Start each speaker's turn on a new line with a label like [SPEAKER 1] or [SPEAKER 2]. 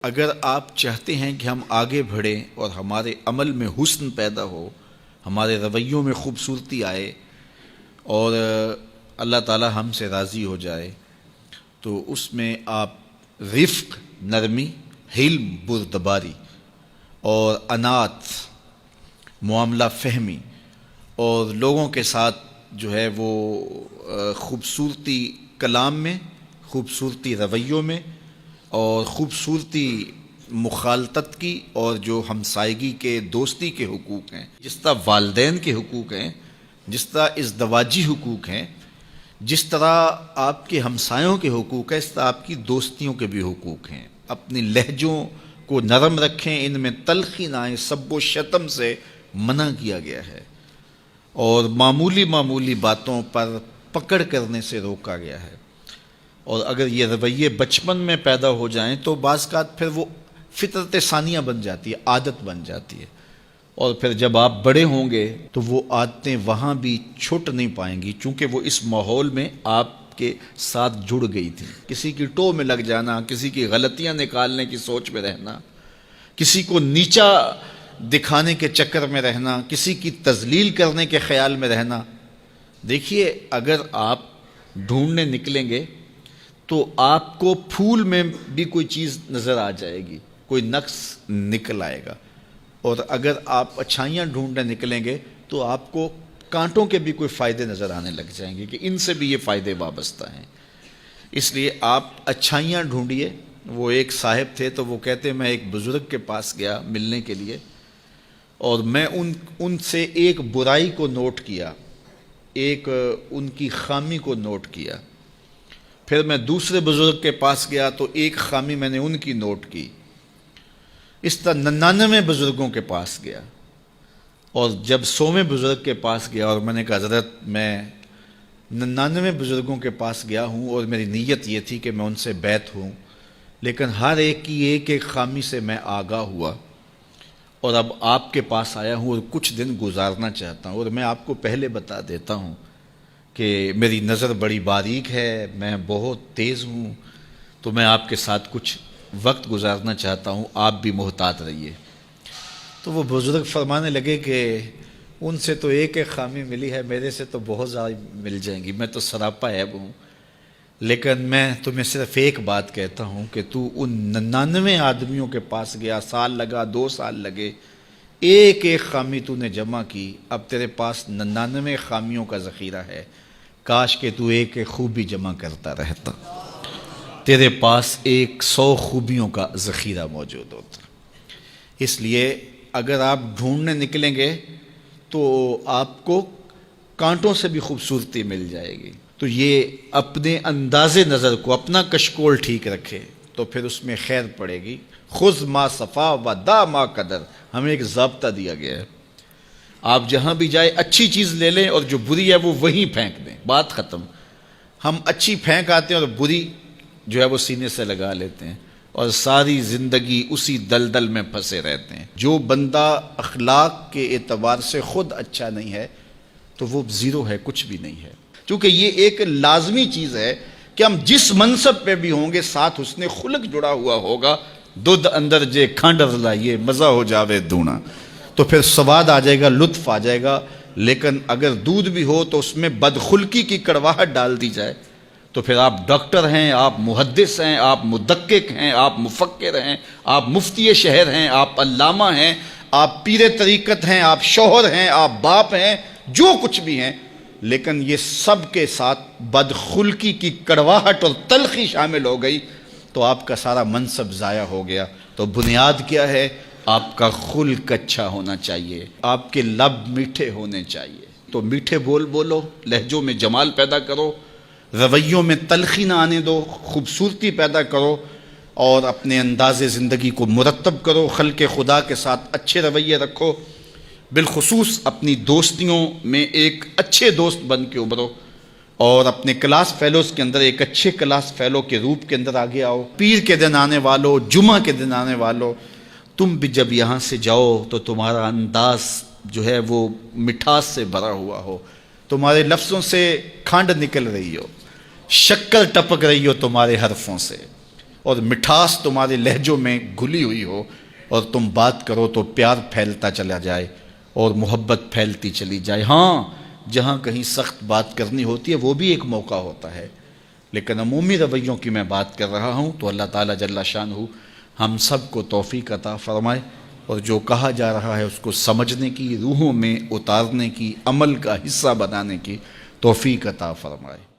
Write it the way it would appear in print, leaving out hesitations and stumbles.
[SPEAKER 1] اگر آپ چاہتے ہیں کہ ہم آگے بڑھیں اور ہمارے عمل میں حسن پیدا ہو، ہمارے رویوں میں خوبصورتی آئے اور اللہ تعالی ہم سے راضی ہو جائے، تو اس میں آپ رفق، نرمی، حلم، بردباری اور انات، معاملہ فہمی اور لوگوں کے ساتھ جو ہے وہ خوبصورتی کلام میں، خوبصورتی رویوں میں اور خوبصورتی مخالطت کی، اور جو ہمسائیگی کے دوستی کے حقوق ہیں، جس طرح والدین کے حقوق ہیں، جس طرح ازدواجی حقوق ہیں، جس طرح آپ کے ہمسایوں کے حقوق ہیں، اس طرح آپ کی دوستیوں کے بھی حقوق ہیں۔ اپنی لہجوں کو نرم رکھیں، ان میں تلخی نہ آئے، سب و شتم سے منع کیا گیا ہے اور معمولی معمولی باتوں پر پکڑ کرنے سے روکا گیا ہے۔ اور اگر یہ رویے بچپن میں پیدا ہو جائیں تو بعض اوقات پھر وہ فطرت ثانیہ بن جاتی ہے، عادت بن جاتی ہے، اور پھر جب آپ بڑے ہوں گے تو وہ عادتیں وہاں بھی چھٹ نہیں پائیں گی، چونکہ وہ اس ماحول میں آپ کے ساتھ جڑ گئی تھی۔ کسی کی ٹو میں لگ جانا، کسی کی غلطیاں نکالنے کی سوچ میں رہنا، کسی کو نیچا دکھانے کے چکر میں رہنا، کسی کی تذلیل کرنے کے خیال میں رہنا۔ دیکھیے، اگر آپ ڈھونڈنے نکلیں گے تو آپ کو پھول میں بھی کوئی چیز نظر آ جائے گی، کوئی نقص نکل آئے گا، اور اگر آپ اچھائیاں ڈھونڈنے نکلیں گے تو آپ کو کانٹوں کے بھی کوئی فائدے نظر آنے لگ جائیں گے کہ ان سے بھی یہ فائدے وابستہ ہیں۔ اس لیے آپ اچھائیاں ڈھونڈیے۔ وہ ایک صاحب تھے تو وہ کہتے میں ایک بزرگ کے پاس گیا ملنے کے لیے، اور میں ان سے ایک برائی کو نوٹ کیا، ایک ان کی خامی کو نوٹ کیا۔ پھر میں دوسرے بزرگ کے پاس گیا تو ایک خامی میں نے ان کی نوٹ کی۔ اس طرح 99 بزرگوں کے پاس گیا، اور جب 100ویں بزرگ کے پاس گیا اور میں نے کہا حضرت میں 99 بزرگوں کے پاس گیا ہوں اور میری نیت یہ تھی کہ میں ان سے بیعت ہوں، لیکن ہر ایک کی ایک ایک خامی سے میں آگاہ ہوا، اور اب آپ کے پاس آیا ہوں اور کچھ دن گزارنا چاہتا ہوں، اور میں آپ کو پہلے بتا دیتا ہوں کہ میری نظر بڑی باریک ہے، میں بہت تیز ہوں، تو میں آپ کے ساتھ کچھ وقت گزارنا چاہتا ہوں، آپ بھی محتاط رہیے۔ تو وہ بزرگ فرمانے لگے کہ ان سے تو ایک ایک خامی ملی ہے، میرے سے تو بہت زیادہ مل جائیں گی، میں تو سراپا عیب ہوں، لیکن میں تمہیں صرف ایک بات کہتا ہوں کہ تو ان 99 آدمیوں کے پاس گیا، سال لگا، 2 سال لگے، ایک ایک خامی تو نے جمع کی، اب تیرے پاس 99 خامیوں کا ذخیرہ ہے، کاش کہ تو ایک ایک خوبی جمع کرتا رہتا، تیرے پاس 100 خوبیوں کا ذخیرہ موجود ہوتا۔ اس لیے اگر آپ ڈھونڈنے نکلیں گے تو آپ کو کانٹوں سے بھی خوبصورتی مل جائے گی۔ تو یہ اپنے انداز نظر کو، اپنا کشکول ٹھیک رکھے تو پھر اس میں خیر پڑے گی۔ خذ ما صفا و دا ما قدر، ہمیں ایک ضابطہ دیا گیا ہے، آپ جہاں بھی جائے اچھی چیز لے لیں اور جو بری ہے وہ وہیں پھینک دیں، بات ختم۔ ہم اچھی پھینک آتے ہیں اور بری جو ہے وہ سینے سے لگا لیتے ہیں، اور ساری زندگی اسی دلدل میں پھنسے رہتے ہیں۔ جو بندہ اخلاق کے اعتبار سے خود اچھا نہیں ہے تو وہ زیرو ہے، کچھ بھی نہیں ہے، کیونکہ یہ ایک لازمی چیز ہے کہ ہم جس منصب پہ بھی ہوں گے ساتھ حسن خلق جڑا ہوا ہوگا۔ دودھ اندر جے کھانڈ لائیے، مزہ ہو جاوے دونا، تو پھر سواد آ جائے گا، لطف آ جائے گا۔ لیکن اگر دودھ بھی ہو تو اس میں بدخلقی کی کڑواہٹ ڈال دی جائے تو پھر آپ ڈاکٹر ہیں، آپ محدث ہیں، آپ مدقق ہیں، آپ مفکر ہیں، آپ مفتی شہر ہیں، آپ علامہ ہیں، آپ پیر طریقت ہیں، آپ شوہر ہیں، آپ باپ ہیں، جو کچھ بھی ہیں، لیکن یہ سب کے ساتھ بدخلقی کی کڑواہٹ اور تلخی شامل ہو گئی تو آپ کا سارا منصب ضائع ہو گیا۔ تو بنیاد کیا ہے؟ آپ کا خلق اچھا ہونا چاہیے، آپ کے لب میٹھے ہونے چاہیے۔ تو میٹھے بول بولو، لہجوں میں جمال پیدا کرو، رویوں میں تلخی نہ آنے دو، خوبصورتی پیدا کرو، اور اپنے انداز زندگی کو مرتب کرو، خلق خدا کے ساتھ اچھے رویے رکھو، بالخصوص اپنی دوستیوں میں ایک اچھے دوست بن کے ابھرو، اور اپنے کلاس فیلوز کے اندر ایک اچھے کلاس فیلو کے روپ کے اندر آگے آؤ۔ پیر کے دن آنے والو، جمعہ کے دن آنے والو، تم بھی جب یہاں سے جاؤ تو تمہارا انداز جو ہے وہ مٹھاس سے بھرا ہوا ہو، تمہارے لفظوں سے کھانڈ نکل رہی ہو، شکر ٹپک رہی ہو تمہارے حرفوں سے، اور مٹھاس تمہارے لہجوں میں گھلی ہوئی ہو، اور تم بات کرو تو پیار پھیلتا چلا جائے اور محبت پھیلتی چلی جائے۔ ہاں، جہاں کہیں سخت بات کرنی ہوتی ہے وہ بھی ایک موقع ہوتا ہے، لیکن عمومی رویوں کی میں بات کر رہا ہوں۔ تو اللہ تعالیٰ جل شانہ ہم سب کو توفیق عطا فرمائے، اور جو کہا جا رہا ہے اس کو سمجھنے کی، روحوں میں اتارنے کی، عمل کا حصہ بنانے کی توفیق عطا فرمائے۔